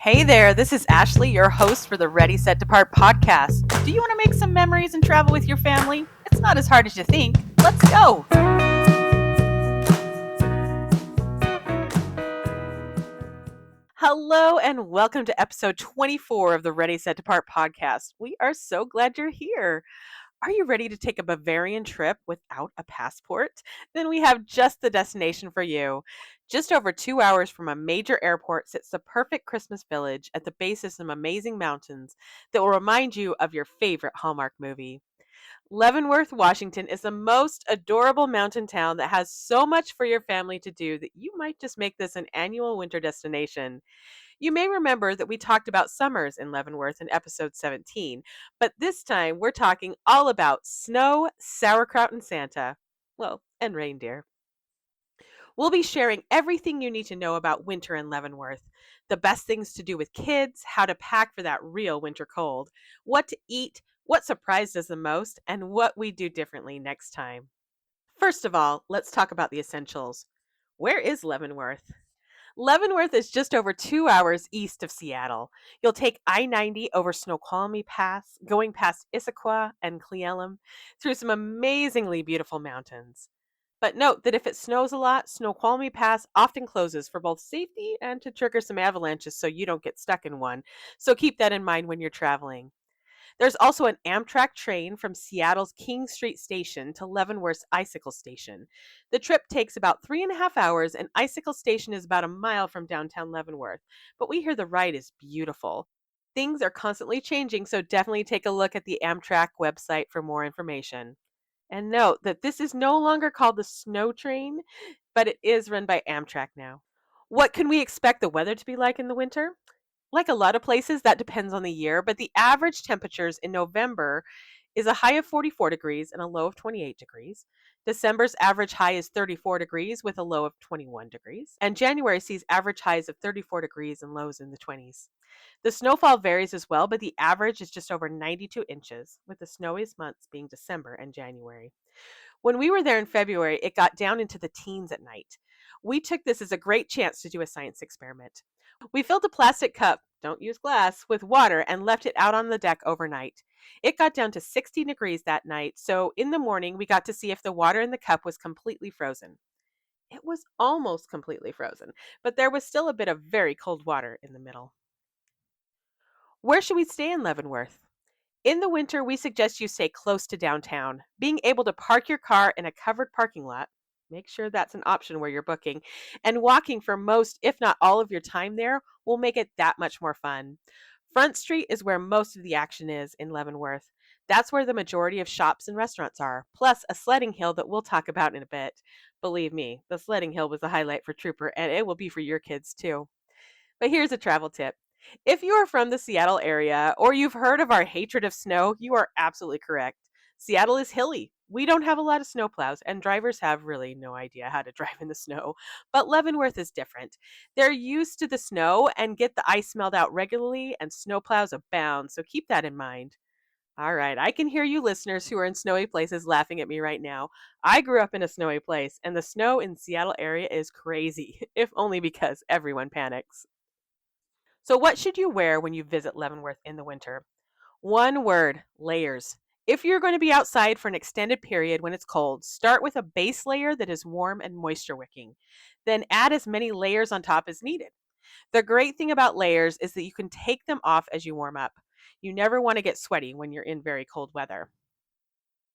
Hey there, this is Ashley, your host for the Ready, Set, Depart podcast. Do you want to make some memories and travel with your family? It's not as hard as you think. Let's go! Hello, and welcome to episode 24 of the Ready, Set, Depart podcast. We are so glad you're here. Are you ready to take a Bavarian trip without a passport? Then we have just the destination for you. Just over 2 hours from a major airport sits the perfect Christmas village at the base of some amazing mountains that will remind you of your favorite Hallmark movie. Leavenworth, Washington is the most adorable mountain town that has so much for your family to do that you might just make this an annual winter destination. You may remember that we talked about summers in Leavenworth in episode 17, but this time we're talking all about snow, sauerkraut, and Santa. Well, and reindeer. We'll be sharing everything you need to know about winter in Leavenworth, the best things to do with kids, how to pack for that real winter cold, what to eat, what surprised us the most, and what we do differently next time. First of all, let's talk about the essentials. Where is Leavenworth? Leavenworth is just over 2 hours east of Seattle. You'll take I-90 over Snoqualmie Pass, going past Icicle and Cleellum, through some amazingly beautiful mountains. But note that if it snows a lot, Snoqualmie Pass often closes for both safety and to trigger some avalanches so you don't get stuck in one. So keep that in mind when you're traveling. There's also an Amtrak train from Seattle's King Street Station to Leavenworth's Icicle Station. The trip takes about 3.5 hours, and Icicle Station is about a mile from downtown Leavenworth, but we hear the ride is beautiful. Things are constantly changing, so definitely take a look at the Amtrak website for more information. And note that this is no longer called the Snow Train, but it is run by Amtrak now. What can we expect the weather to be like in the winter? Like a lot of places, that depends on the year, but the average temperatures in November is a high of 44 degrees and a low of 28 degrees. December's average high is 34 degrees with a low of 21 degrees. And January sees average highs of 34 degrees and lows in the 20s. The snowfall varies as well, but the average is just over 92 inches, with the snowiest months being December and January. When we were there in February, it got down into the teens at night. We took this as a great chance to do a science experiment. We filled a plastic cup, don't use glass, with water and left it out on the deck overnight. It got down to 60 degrees that night, so in the morning we got to see if the water in the cup was completely frozen. It was almost completely frozen, but there was still a bit of very cold water in the middle. Where should we stay in Leavenworth? In the winter, we suggest you stay close to downtown. Being able to park your car in a covered parking lot, make sure that's an option where you're booking, and walking for most, if not all of your time there will make it that much more fun. Front Street is where most of the action is in Leavenworth. That's where the majority of shops and restaurants are, plus a sledding hill that we'll talk about in a bit. Believe me, the sledding hill was the highlight for Trooper, and it will be for your kids too. But here's a travel tip. If you are from the Seattle area or you've heard of our hatred of snow, you are absolutely correct. Seattle is hilly. We don't have a lot of snowplows, and drivers have really no idea how to drive in the snow. But Leavenworth is different. They're used to the snow and get the ice smelled out regularly, and snowplows abound, so keep that in mind. All right, I can hear you listeners who are in snowy places laughing at me right now. I grew up in a snowy place, and the snow in Seattle area is crazy, if only because everyone panics. So, what should you wear when you visit Leavenworth in the winter? One word: layers. If you're going to be outside for an extended period when it's cold, start with a base layer that is warm and moisture wicking. Then add as many layers on top as needed. The great thing about layers is that you can take them off as you warm up. You never want to get sweaty when you're in very cold weather.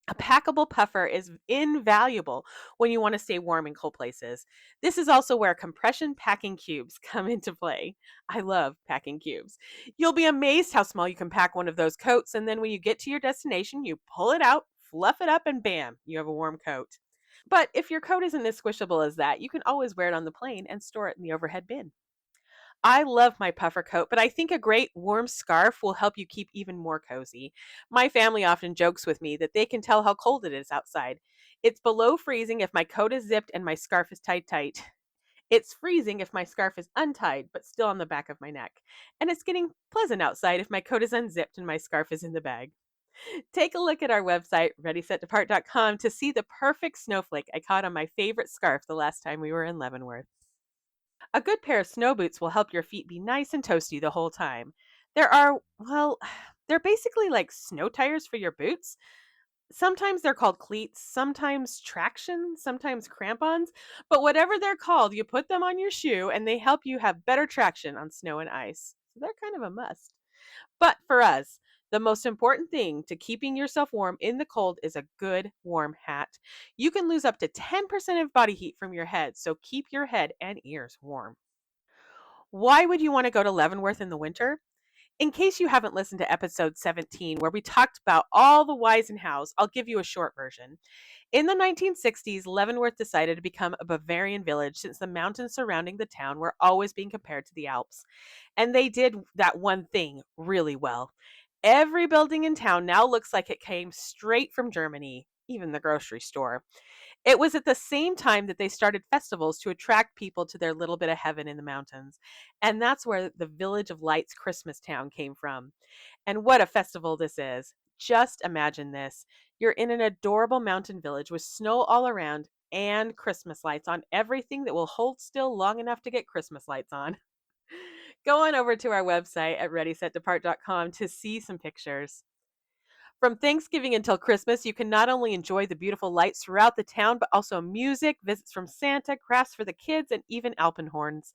A packable puffer is invaluable when you want to stay warm in cold places. This is also where compression packing cubes come into play. I love packing cubes. You'll be amazed how small you can pack one of those coats, and then when you get to your destination, you pull it out, fluff it up, and bam, you have a warm coat. But if your coat isn't as squishable as that, you can always wear it on the plane and store it in the overhead bin. I love my puffer coat, but I think a great warm scarf will help you keep even more cozy. My family often jokes with me that they can tell how cold it is outside. It's below freezing if my coat is zipped and my scarf is tied tight. It's freezing if my scarf is untied but still on the back of my neck. And it's getting pleasant outside if my coat is unzipped and my scarf is in the bag. Take a look at our website, readysetdepart.com, to see the perfect snowflake I caught on my favorite scarf the last time we were in Leavenworth. A good pair of snow boots will help your feet be nice and toasty the whole time. There are, well, they're basically like snow tires for your boots. Sometimes they're called cleats, sometimes traction, sometimes crampons, but whatever they're called, you put them on your shoe and they help you have better traction on snow and ice. So they're kind of a must. But for us, the most important thing to keeping yourself warm in the cold is a good warm hat. You can lose up to 10% of body heat from your head, so keep your head and ears warm. Why would you want to go to Leavenworth in the winter? In case you haven't listened to episode 17, where we talked about all the whys and hows, I'll give you a short version. In the 1960s, Leavenworth decided to become a Bavarian village since the mountains surrounding the town were always being compared to the Alps. And they did that one thing really well. Every building in town now looks like it came straight from Germany, even the grocery store. It was at the same time that they started festivals to attract people to their little bit of heaven in the mountains. And that's where the Village of Lights Christmas Town came from. And what a festival this is. Just imagine this. You're in an adorable mountain village with snow all around and Christmas lights on everything that will hold still long enough to get Christmas lights on. Go on over to our website at readysetdepart.com to see some pictures. From Thanksgiving until Christmas, you can not only enjoy the beautiful lights throughout the town, but also music, visits from Santa, crafts for the kids, and even alpenhorns.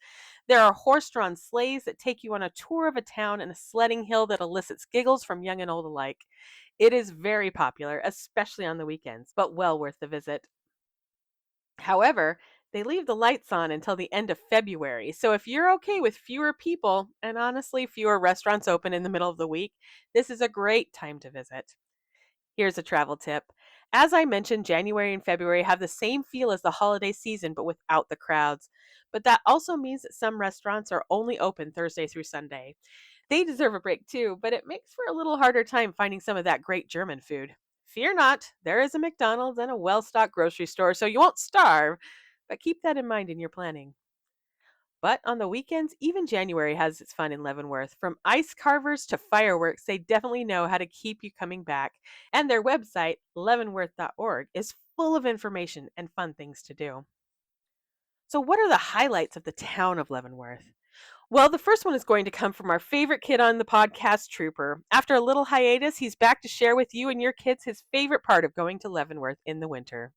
There are horse-drawn sleighs that take you on a tour of a town and a sledding hill that elicits giggles from young and old alike. It is very popular, especially on the weekends, but well worth the visit. However, they leave the lights on until the end of February. So if you're okay with fewer people and honestly fewer restaurants open in the middle of the week, this is a great time to visit. Here's a travel tip. As I mentioned, January and February have the same feel as the holiday season, but without the crowds. But that also means that some restaurants are only open Thursday through Sunday. They deserve a break too, but it makes for a little harder time finding some of that great German food. Fear not, there is a McDonald's and a well stocked grocery store, so you won't starve, but keep that in mind in your planning. But on the weekends, even January has its fun in Leavenworth. From ice carvers to fireworks, they definitely know how to keep you coming back. And their website, leavenworth.org, is full of information and fun things to do. So, what are the highlights of the town of Leavenworth? Well, the first one is going to come from our favorite kid on the podcast, Trooper. After a little hiatus, he's back to share with you and your kids his favorite part of going to Leavenworth in the winter.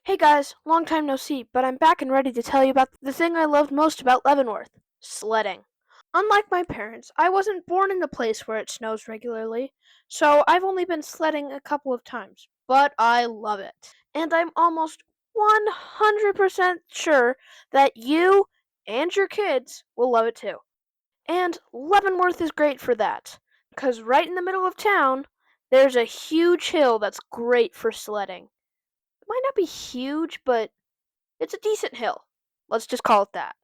Hey guys, long time no see, but I'm back and ready to tell you about the thing I loved most about Leavenworth sledding. Unlike my parents, I wasn't born in the place where it snows regularly, so I've only been sledding a couple of times, but I love it. And I'm almost 100% sure that you and your kids will love it too. And Leavenworth is great for that, because right in the middle of town, there's a huge hill that's great for sledding. It might not be huge, but it's a decent hill. Let's just call it that.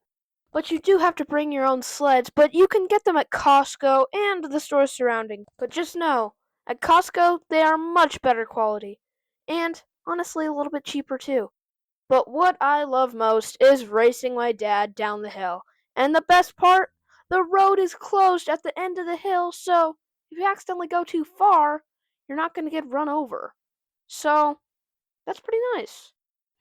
But you do have to bring your own sleds, but you can get them at Costco and the stores surrounding. But just know, at Costco, they are much better quality. And, honestly, a little bit cheaper too. But what I love most is racing my dad down the hill. And the best part? The road is closed at the end of the hill, so if you accidentally go too far, you're not going to get run over. So, that's pretty nice.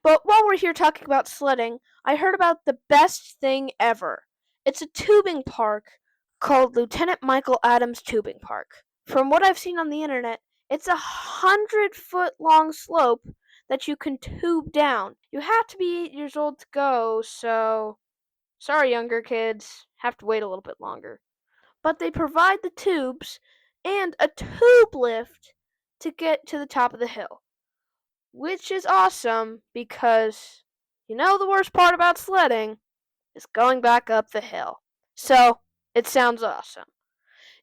But while we're here talking about sledding, I heard about the best thing ever. It's a tubing park called Lieutenant Michael Adams Tubing Park. From what I've seen on the internet, it's 100-foot long slope that you can tube down. You have to be 8 years old to go, so sorry, younger kids, have to wait a little bit longer. But they provide the tubes and a tube lift to get to the top of the hill, which is awesome because you know the worst part about sledding is going back up the hill. So, it sounds awesome.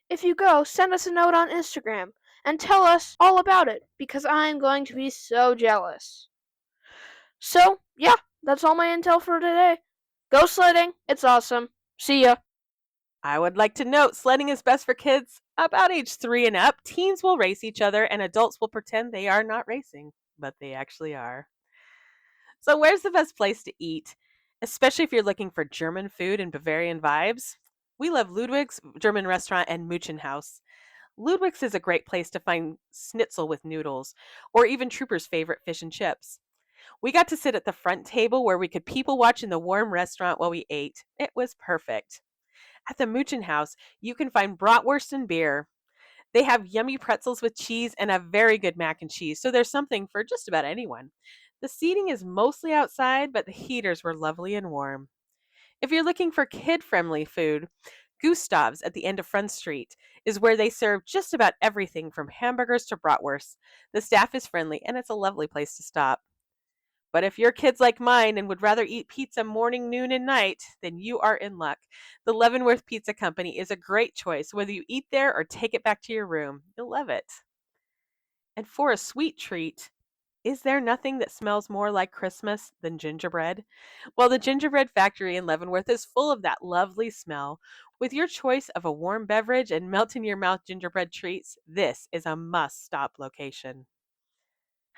If you go, send us a note on Instagram and tell us all about it because I'm going to be so jealous. So, yeah, that's all my intel for today. Go sledding, it's awesome. See ya. I would like to note sledding is best for kids about age 3 and up. Teens will race each other, and adults will pretend they are not racing, but they actually are. So, where's the best place to eat? Especially if you're looking for German food and Bavarian vibes. We love Ludwig's German restaurant and Muchenhaus. Ludwig's is a great place to find schnitzel with noodles, or even Trooper's favorite fish and chips. We got to sit at the front table where we could people watch in the warm restaurant while we ate. It was perfect. At the Muchen House, you can find bratwurst and beer. They have yummy pretzels with cheese and a very good mac and cheese, so there's something for just about anyone. The seating is mostly outside, but the heaters were lovely and warm. If you're looking for kid friendly food, Gustav's at the end of Front Street is where they serve just about everything from hamburgers to bratwurst. The staff is friendly and it's a lovely place to stop. But if your kids like mine and would rather eat pizza morning, noon, and night, then you are in luck. The Leavenworth Pizza Company is a great choice, whether you eat there or take it back to your room. You'll love it. And for a sweet treat, is there nothing that smells more like Christmas than gingerbread? Well, the gingerbread factory in Leavenworth is full of that lovely smell. With your choice of a warm beverage and melt in your mouth gingerbread treats, this is a must stop location.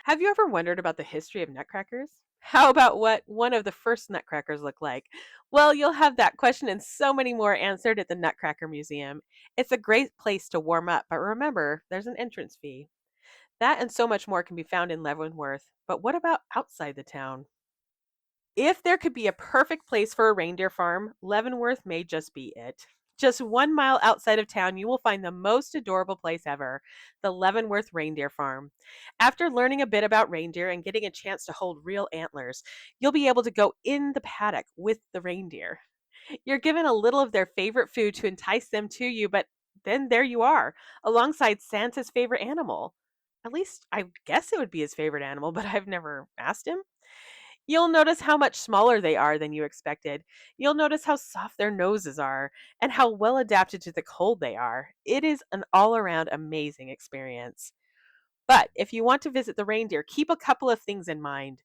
Have you ever wondered about the history of nutcrackers? How about what one of the first nutcrackers looked like? Well, you'll have that question and so many more answered at the Nutcracker Museum. It's a great place to warm up, but remember, there's an entrance fee. That and so much more can be found in Leavenworth. But what about outside the town? If there could be a perfect place for a reindeer farm, Leavenworth may just be it. Just 1 mile outside of town, you will find the most adorable place ever, the Leavenworth Reindeer Farm. After learning a bit about reindeer and getting a chance to hold real antlers, you'll be able to go in the paddock with the reindeer. You're given a little of their favorite food to entice them to you, but then there you are, alongside Santa's favorite animal. At least I guess it would be his favorite animal, but I've never asked him. You'll notice how much smaller they are than you expected. You'll notice how soft their noses are and how well adapted to the cold they are. It is an all around amazing experience. But if you want to visit the reindeer, keep a couple of things in mind.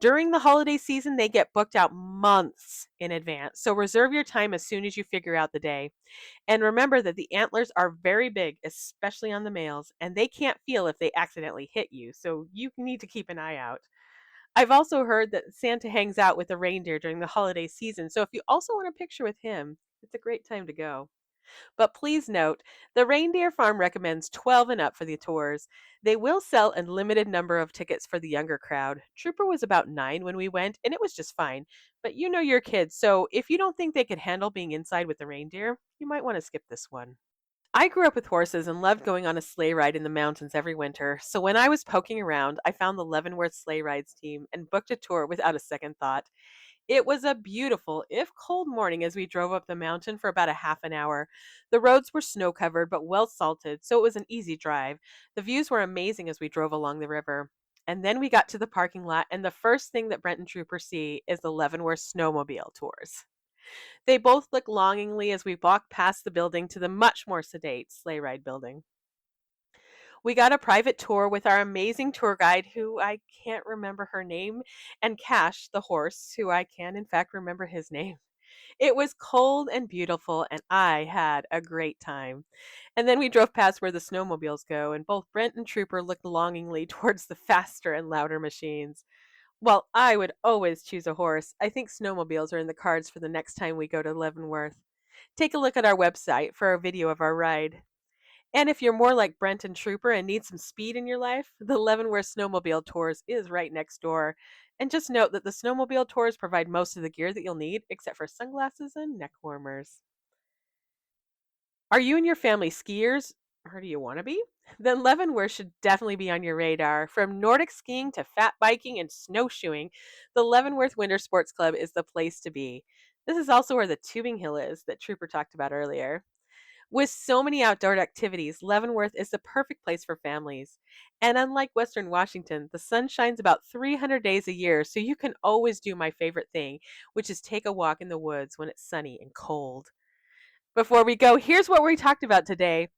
During the holiday season, they get booked out months in advance. So reserve your time as soon as you figure out the day. And remember that the antlers are very big, especially on the males, and they can't feel if they accidentally hit you. So you need to keep an eye out. I've also heard that Santa hangs out with the reindeer during the holiday season, so if you also want a picture with him, it's a great time to go. But please note, the Reindeer Farm recommends 12 and up for the tours. They will sell a limited number of tickets for the younger crowd. Trooper was about 9 when we went, and it was just fine. But you know your kids, so if you don't think they could handle being inside with the reindeer, you might want to skip this one. I grew up with horses and loved going on a sleigh ride in the mountains every winter. So when I was poking around, I found the Leavenworth Sleigh Rides team and booked a tour without a second thought. It was a beautiful, if cold morning as we drove up the mountain for about a half an hour. The roads were snow covered but well salted, so it was an easy drive. The views were amazing as we drove along the river. And then we got to the parking lot, and the first thing that Brent and Trooper see is the Leavenworth snowmobile tours. They both look longingly as we walk past the building to the much more sedate sleigh ride building. We got a private tour with our amazing tour guide, who I can't remember her name, and Cash, the horse, who I can, in fact, remember his name. It was cold and beautiful, and I had a great time. And then we drove past where the snowmobiles go, and both Brent and Trooper looked longingly towards the faster and louder machines. While I would always choose a horse, I think snowmobiles are in the cards for the next time we go to Leavenworth. Take a look at our website for a video of our ride. And if you're more like Brent and Trooper and need some speed in your life, the Leavenworth Snowmobile Tours is right next door. And just note that the snowmobile tours provide most of the gear that you'll need, except for sunglasses and neck warmers. Are you and your family skiers, or do you want to be? Then Leavenworth should definitely be on your radar. From Nordic skiing to fat biking and snowshoeing, the Leavenworth Winter Sports Club is the place to be. This is also where the tubing hill is that Trooper talked about earlier. With so many outdoor activities, Leavenworth is the perfect place for families. And unlike Western Washington, the sun shines about 300 days a year, so you can always do my favorite thing, which is take a walk in the woods when it's sunny and cold. Before we go, here's what we talked about today: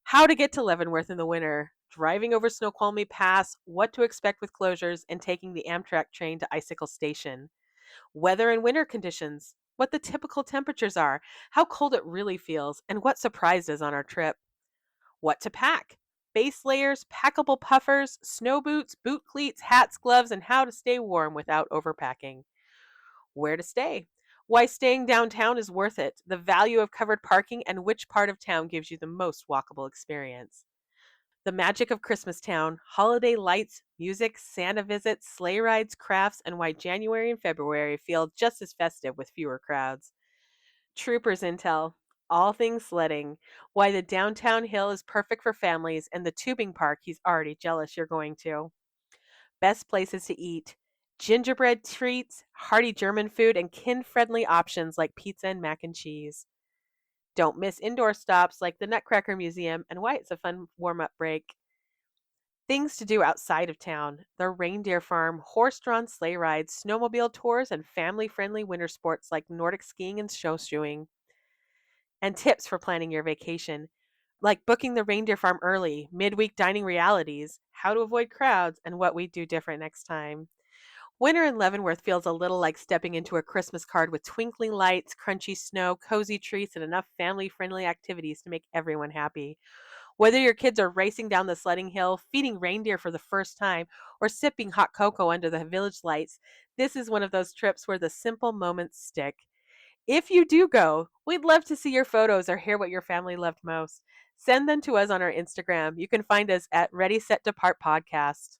how to get to Leavenworth in the winter, driving over Snoqualmie Pass, what to expect with closures, and taking the Amtrak train to Icicle Station. Weather and winter conditions, what the typical temperatures are, how cold it really feels, and what surprised us on our trip. What to pack: base layers, packable puffers, snow boots, boot cleats, hats, gloves, and how to stay warm without overpacking. Where to stay: why staying downtown is worth it, the value of covered parking, and which part of town gives you the most walkable experience. The magic of Christmastown, holiday lights, music, Santa visits, sleigh rides, crafts, and why January and February feel just as festive with fewer crowds. Troopers Intel, all things sledding, why the downtown hill is perfect for families, and the tubing park he's already jealous you're going to. Best places to eat, gingerbread treats, hearty German food, and kin friendly options like pizza and mac and cheese. Don't miss indoor stops like the Nutcracker Museum and why it's a fun warm up break. Things to do outside of town, the Reindeer Farm, horse drawn sleigh rides, snowmobile tours, and family friendly winter sports like Nordic skiing and snowshoeing. And tips for planning your vacation, like booking the Reindeer Farm early, midweek dining realities, how to avoid crowds, and what we do different next time. Winter in Leavenworth feels a little like stepping into a Christmas card with twinkling lights, crunchy snow, cozy treats, and enough family friendly activities to make everyone happy. Whether your kids are racing down the sledding hill, feeding reindeer for the first time, or sipping hot cocoa under the village lights, this is one of those trips where the simple moments stick. If you do go, we'd love to see your photos or hear what your family loved most. Send them to us on our Instagram. You can find us at Ready Set Depart Podcast.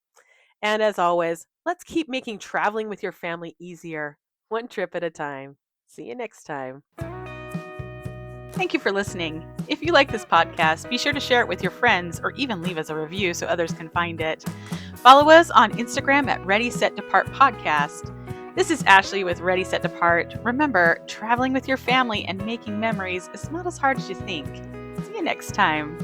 And as always, let's keep making traveling with your family easier, one trip at a time. See you next time. Thank you for listening. If you like this podcast, be sure to share it with your friends or even leave us a review so others can find it. Follow us on Instagram at Ready Set Depart Podcast. This is Ashley with Ready Set Depart. Remember, traveling with your family and making memories is not as hard as you think. See you next time.